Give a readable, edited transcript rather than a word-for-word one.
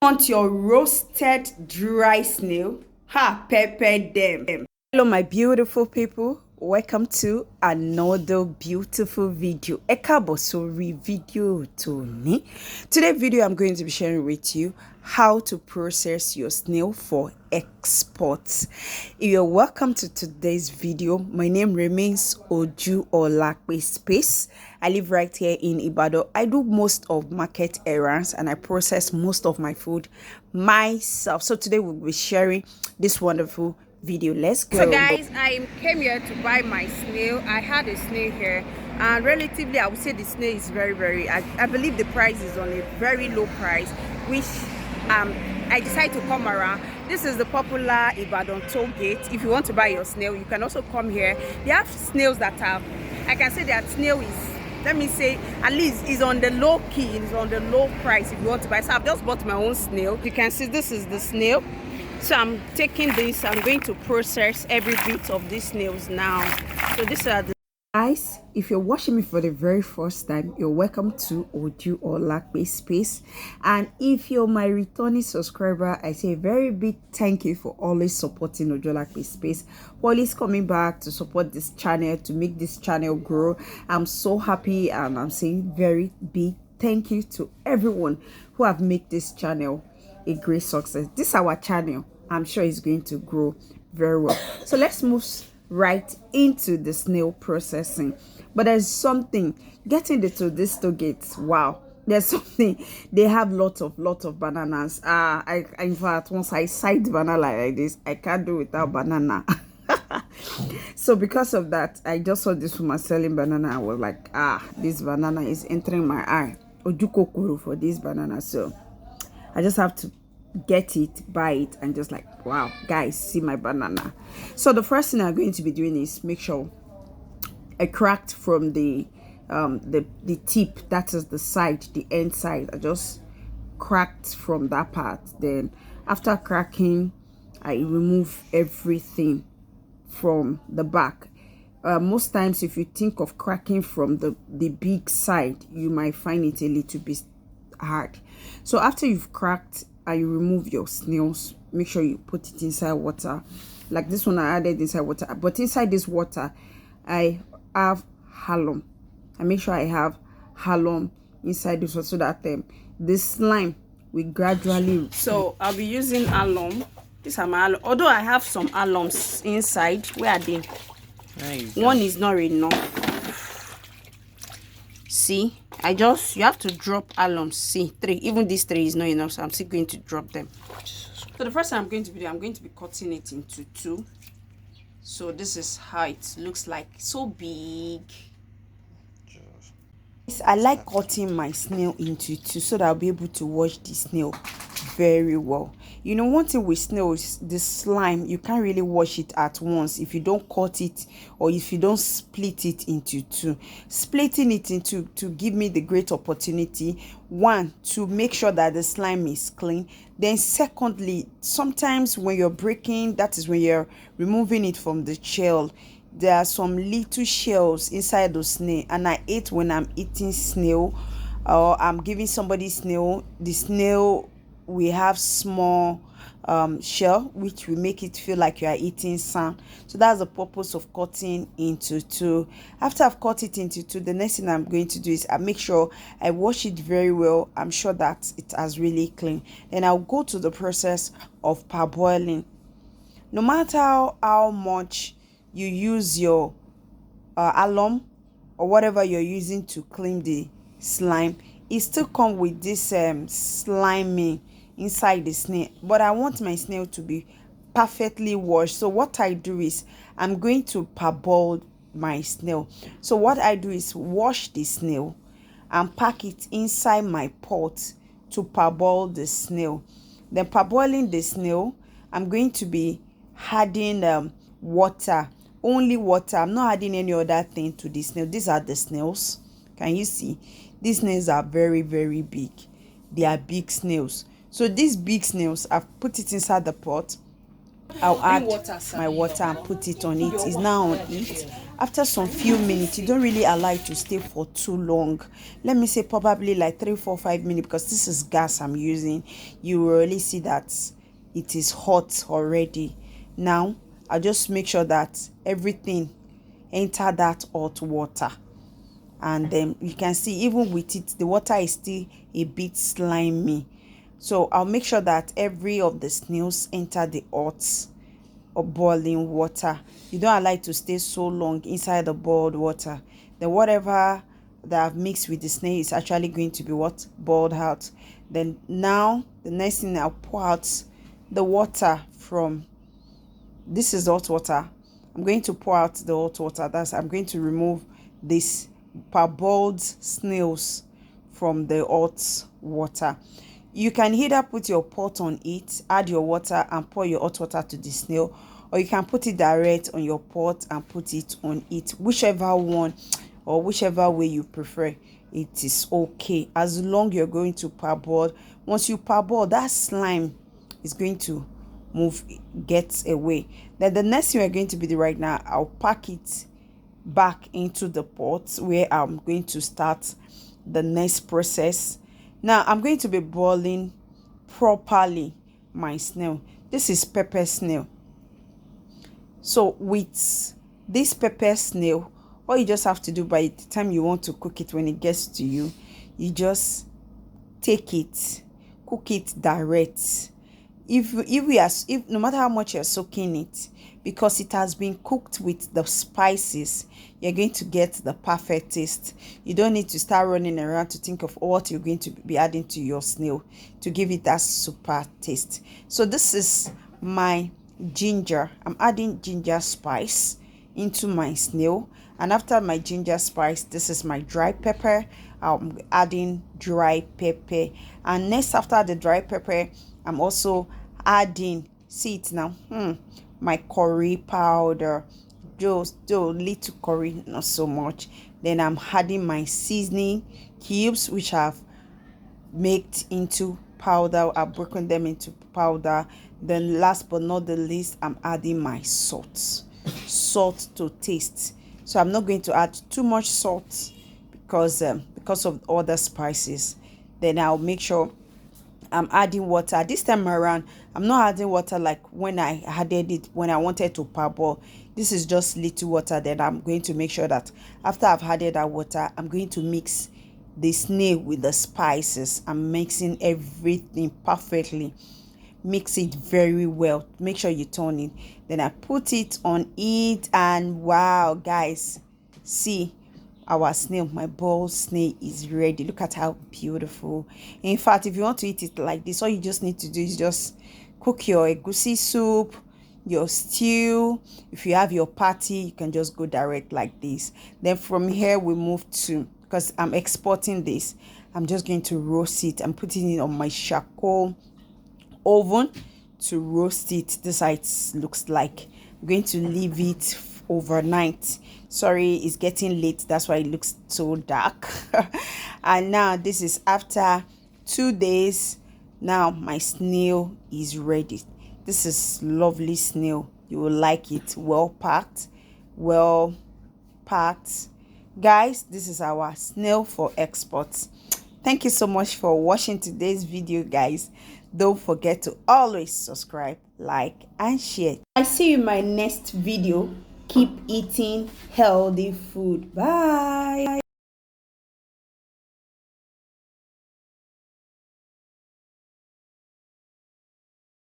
Want your roasted dry snail? Pepper them. Hello my beautiful people, welcome to another beautiful video. Video Tony. Today's video I'm going to be sharing with you how to process your snail for exports. You're welcome to today's video. My name remains Oju Olakwe Space. I live right here in Ibadan. I do most of market errands and I process most of my food myself. So today we'll be sharing this wonderful video. Let's go. So guys, I came here to buy my snail. I had a snail here and relatively I would say the snail is very I believe the price is on a very low price, which I decided to come around. This is the popular Ibadan toll gate. If you want to buy your snail, you can also come here. They have snails that have, I can say that snail is, let me say, at least is on the low key, it's on the low price if you want to buy. So I've just bought my own snail. You can see this is the snail. So I'm taking this, I'm going to process every bit of these snails now. So these are the guys. If you're watching me for the very first time, you're welcome to Oju Olakwe Space. And if you're my returning subscriber, I say a very big thank you for always supporting Oju Olakwe Space, for always coming back to support this channel, to make this channel grow. I'm so happy and I'm saying very big thank you to everyone who have made this channel a great success. This is our channel. I'm sure it's going to grow very well. So let's move right into the snail processing. But there's something getting into this toll gate. Wow, there's something. They have lots of bananas. In fact, once I sight banana like this, I can't do without banana. So because of that, I just saw this woman selling banana. I was like, this banana is entering my eye. Ojukokuru for this banana. So I just have to get it, buy it, and just like, wow, guys, see my banana. So the first thing I'm going to be doing is make sure I cracked from the tip, that is the side, the end side. I just cracked from that part. Then after cracking, I remove everything from the back. Most times if you think of cracking from the big side, you might find it a little bit hard. So after you've cracked and you remove your snails, make sure you put it inside water. Like this one I added inside water, but inside this water I have alum. I make sure I have alum inside this water so that the slime will gradually. So I'll be using alum. These are my alum. Although I have some alums inside. Where are they? Nice. One is not enough. See, you have to drop alums. See, 3. Even this 3 is not enough, so I'm still going to drop them. So the first thing I'm going to be doing, I'm going to be cutting it into 2. So this is how it looks like. So big. I like cutting my snail into 2 so that I'll be able to wash the snail very well. You know, one thing with snail is the slime. You can't really wash it at once if you don't cut it or if you don't split it into 2. Splitting it into to give me the great opportunity, one, to make sure that the slime is clean. Then secondly, sometimes when you're breaking, that is when you're removing it from the shell, there are some little shells inside the snail, and I hate when I'm eating snail or I'm giving somebody snail, the snail we have small shell which will make it feel like you are eating sand. So that's the purpose of cutting into 2. After I've cut it into 2, the next thing I'm going to do is I make sure I wash it very well. I'm sure that it has really clean. Then I'll go to the process of parboiling. No matter how much you use your alum or whatever you're using to clean the slime, it still comes with this slimy inside the snail. But I want my snail to be perfectly washed. So what I do is I'm going to parboil my snail. So what I do is wash the snail and pack it inside my pot to parboil the snail. Then parboiling the snail, I'm going to be adding water, only water. I'm not adding any other thing to the snail. These are the snails. Can you see? These snails are very big. They are big snails. So these big snails, I've put it inside the pot. I'll add my water and put it on it. It's now on it. after some few minutes, you don't really allow it to stay for too long. Let me say probably like 3 4 5 minutes, because this is gas I'm using. You will really see that it is hot already. Now I'll just make sure that everything enter that hot water, and then you can see even with it the water is still a bit slimy. So I'll make sure that every of the snails enter the hot or boiling water. You don't allow it to stay so long inside the boiled water. Then whatever that I've mixed with the snail is actually going to be what boiled out. Then now the next thing, I'll pour out the water from, this is hot water. I'm going to pour out the hot water. I'm going to remove this parboiled snails from the hot water. You can either put your pot on it, add your water and pour your hot water to the snail, or you can put it direct on your pot and put it on it. Whichever one or whichever way you prefer, it is okay, as long you're going to parboil. Once you parboil, that slime is going to move, get away. Then the next thing we're going to be doing right now, I'll pack it back into the pot where I'm going to start the next process. Now I'm going to be boiling properly my snail. This is pepper snail. So with this pepper snail, all you just have to do by the time you want to cook it, when it gets to you, you just take it, cook it direct. If no matter how much you're soaking it, because it has been cooked with the spices, you're going to get the perfect taste. You don't need to start running around to think of what you're going to be adding to your snail to give it that super taste. So this is my ginger. I'm adding ginger spice into my snail, and after my ginger spice, this is my dry pepper. I'm adding dry pepper, and next after the dry pepper, I'm also adding, see it now, my curry powder, just a little curry, not so much. Then I'm adding my seasoning cubes, which I've made into powder. I've broken them into powder. Then last but not the least, I'm adding my salt to taste. So I'm not going to add too much salt because of other spices. Then I'll make sure I'm adding water. This time around, I'm not adding water like when I added it when I wanted to parboil. This is just little water. Then I'm going to make sure that after I've added that water, I'm going to mix the snail with the spices. I'm mixing everything perfectly. Mix it very well. Make sure you turn it. Then I put it on it, and wow, guys, see, our snail, my boiled snail, is ready. Look at how beautiful. In fact, if you want to eat it like this, all you just need to do is just cook your egusi soup, your stew. If you have your patty, you can just go direct like this. Then from here we move to, because I'm exporting this, I'm just going to roast it. I'm putting it on my charcoal oven to roast it. This is how it looks like. I'm going to leave it overnight. Sorry, it's getting late, that's why it looks so dark. And now this is after 2 days. Now my snail is ready. This is lovely snail. You will like it. Well packed. Guys, this is our snail for export. Thank you so much for watching today's video, guys. Don't forget to always subscribe, like and share. I see you in my next video. Keep eating healthy food. Bye.